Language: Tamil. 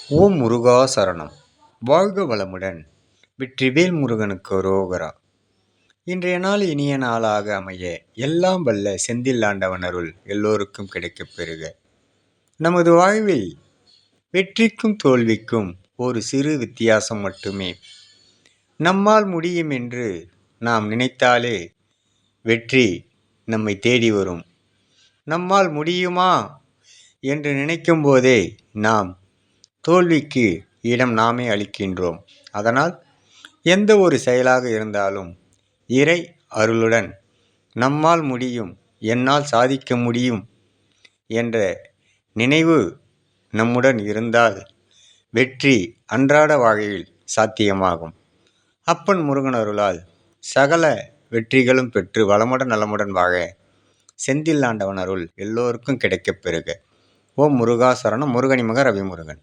ஓம் முருகா சரணம். வாழ்க வளமுடன். வெற்றிவேல் முருகனுக்கு அரோகரா. இன்றைய நாள் இனிய நாளாக அமைய எல்லாம் வல்ல செந்தில் ஆண்டவன் அருள் எல்லோருக்கும் கிடைக்கப் பெறுக. நமது வாழ்வில் வெற்றிக்கும் தோல்விக்கும் ஒரு சிறு வித்தியாசம் மட்டுமே. நம்மால் முடியும் என்று நாம் நினைத்தாலே வெற்றி நம்மை தேடி வரும். நம்மால் முடியுமா என்று நினைக்கும் போதே நாம் தோல்விக்கு இடம் நாமே அளிக்கின்றோம். அதனால் எந்த ஒரு செயலாக இருந்தாலும் இறை அருளுடன் நம்மால் முடியும், என்னால் சாதிக்க முடியும் என்ற நினைவு நம்முடன் இருந்தால் வெற்றி அன்றாட வாழ்வில் சாத்தியமாகும். அப்பன் முருகன் அருளால் சகல வெற்றிகளும் பெற்று வளமுடன் நலமுடன் வாழ செந்தில் ஆண்டவன் அருள் எல்லோருக்கும் கிடைக்கப் பெறுக. ஓம் முருகா சரணம். முருகனி மக ரவிமுருகன்.